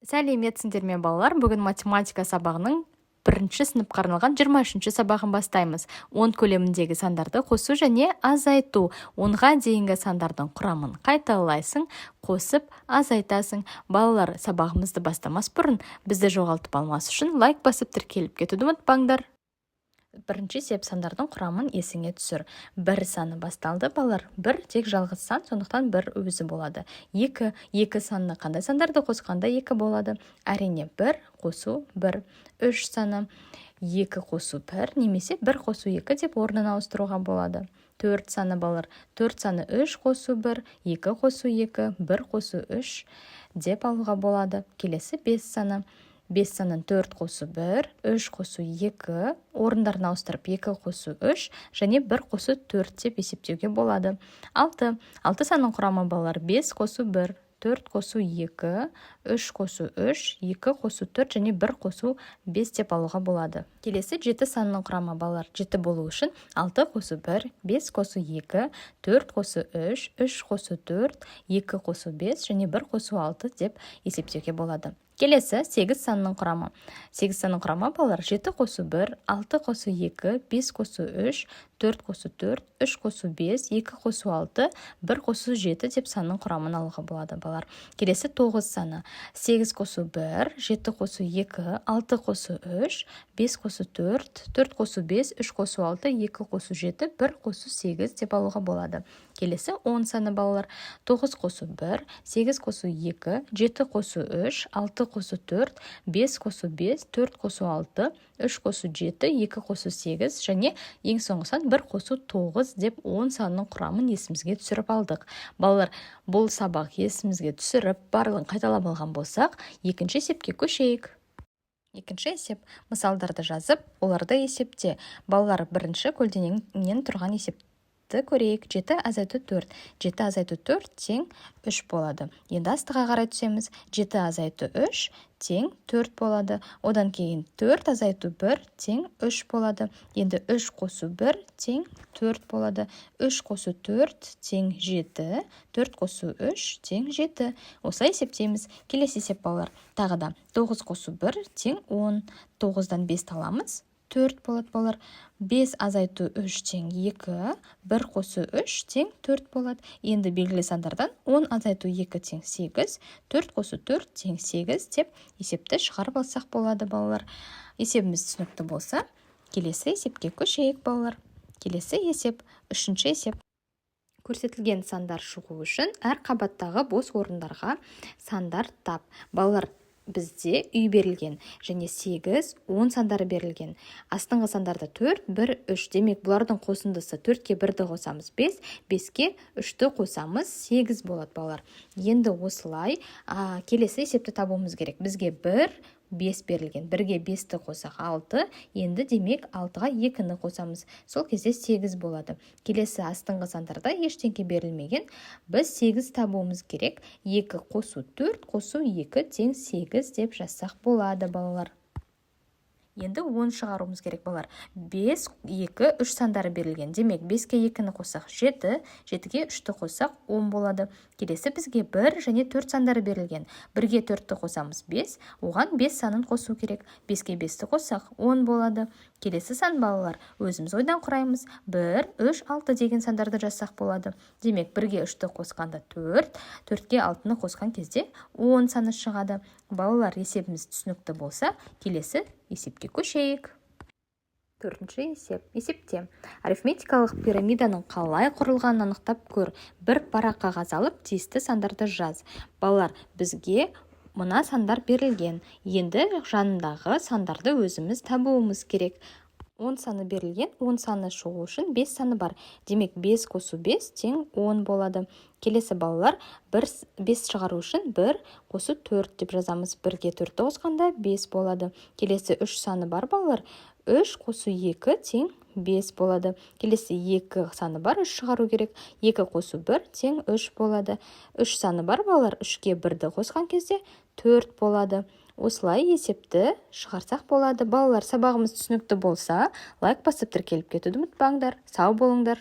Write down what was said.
Сәлеметсіңдер ме балалар, бүгін математика сабағының бірінші сыныпқа арналған 23-ші сабағын бастаймыз. 10 көлеміндегі сандарды қосу және азайту. 10-ға дейінгі сандардың құрамын қайталайсың, қосып азайтасың. Балалар, сабағымызды бастамас бұрын бізді жоғалтып алмас үшін лайк басып тіркеліп кетуді ұмытпаңдар. Бірінші есеп сандардың құрамын есіңе түсір. Бір саны басталды, балалар. Бір тек жалғыз сан, сондықтан бір өзі болады. Екі санны қандай сандарды қосқанда екі болады? Әрине, бір қосу бір. Үш саны екі қосу бір, немесе бір қосу екі деп орнын ауыстыруға болады. Төрт саны балалар. Төрт саны үш қосу бір, екі қосу екі, бір қосу үш деп алуға болады. Келесі бес саны. 5 санын 4 қосу 1, 3 қосу 2, орындарын ауыстырып 2 қосу 3, және 1 қосу 4 деп есептеуге болады. 6 санын құрамы балалар 5 қосу 1, 4 қосу 2, 3 қосу 3, 2 қосу 4 және 1 қосу 5 деп алуға болады. Келесі 7 санының құрамы балалар 7 болу үшін 6 қосу 1, 5 қосу 2, 4 қосу 3, 3 қосу 4, 2 қосу 5 және 1 қосу 6 деп есептеуге болады. Келесі 8 санының құрамы. 8 санның құрамы балалар 7 қосу 1, 6 қосу 2, 5 қосу 3, 4 қосу 4, 3 қосу 5, 2 қосу 6, 1 қосу 7 деп санның құрамын алуға болады балалар. Келесі 9 саны. 8 қосу 1, 7 қосу 2, 6 қосу 3, 5 қосу 4, 4 қосу 5, 3 қосу 6, 2 қосу 7, 1 қосу 8 деп алуға болады. Келесі 10 саны балалар. 9 қосу 1, 8 қосу 2, 7 қосу 3, 6 қосу 4, 5 қосу 5, 4 қосу 6, 3 қосу 7, 2 қосу 8 және ең соңғы сан 1 қосу 9 деп 10 санның құрамын есімізге түсіріп алдық. Балалар, бұл сабақ есімізге түсіріп, барлығын қайталап алған болсақ, екінші есепке көшейік. Екінші есеп мысалдарды жазып, оларды есепте. Балалар, бірінші көлденеңнен тұрған есепті көрейік. 7 азайту 4. 7 азайту 4 тең 3 болады. Енді астыға қарай түсеміз. 7 азайту 3 тең 4 болады. Одан кейін 4 азайту 1 тең 3 болады. Енді 3 қосу 1 тең 4 болады. 3 қосу 4 тең 7. 4 қосу 3 тең 7. Осылай есептейміз. Келесі есеп балалар. Тағы да 9 қосу 1 тең 10. 9-дан 5 аламыз. 4 болады балалар. 5 азайту 3 тең 2, 1 қосу 3 тең 4 болады. Енді белгілі сандардан 10 азайту 2 тең 8, 4 қосу 4 тең 8 деп есепті шығарып алсақ болады балалар. Есебіміз түсінікті болса, келесі есепке көшейік балалар. Келесі есеп, үшінші есеп. Көрсетілген сандар шығу үшін әр қабаттағы бос орындарға сандар тап. Балалар, бізде үй берілген және 8, 10 сандары берілген. Астыңғы сандарды 4, 1, 3. Демек, бұлардың қосындысы 4-ке 1-ді қосамыз 5, 5-ке 3-ті қосамыз 8 болады балалар. Енді осылай келесі есепті табуымыз керек. Бізге 1, 5 берілген. 1-ге 5-ті қосақ 6, енді демек 6-ға 2-ні қосамыз. Сол кезде 8 болады. Келесі астыңғы сандарда ештеңке берілмеген. Біз 8 табуымыз керек. 2 қосу 4 қосу 2 тең 8 деп жазсақ болады балалар. Енді 10 шығаруымыз керек балалар. 5, 2, 3 сандары берілген. Демек, 5-ке 2-ні қосақ 7, 7-ге 3-ті қосақ 10 болады. Келесі бізге 1 және 4 сандары берілген. 1-ге 4-ті қосамыз 5, оған 5 санын қосу керек. 5-ке 5-ті қосақ 10 болады. Келесі сан балалар, өзіміз ойдан құраймыз. 1, 3, 6 деген сандарды жазсақ болады. Демек, 1-ге 3-ті қосқанда 4, 4-ке 6-ны қосқан кезде 10 саны шығады. Балалар, есебіміз түсінікті болса, келесі есепке көшейік. Төртінші есеп. Есепте арифметикалық пирамиданың қалай құрылғанын анықтап көр. Бір парақ қағаз алып, тиісті сандарды жаз. Балалар, бізге мына сандар берілген. Енді жанындағы сандарды өзіміз табуымыз керек. 10 саны берілген, 10 саны шығу үшін 5 саны бар. Демек, 5 қосу 5 тең 10 болады. Келесі балалар, 5 шығару үшін 1 қосу 4 деп жазамыз. 1-ге 4-ті қосқанда 5 болады. Келесі 3 саны бар балалар. 3 қосу 2 тең 5 болады. Келесі 2 саны бар, 3 шығару керек. 2 қосу 1 тең 3 болады. 3 саны бар балалар, 3-ке 1-ді қосқан кезде 4 болады. Осылай есепті шығарсақ болады. Балалар, сабағымыз түсінікті болса, лайк басып тіркеліп кетуді ұмытпаңдар. Сау болыңдар.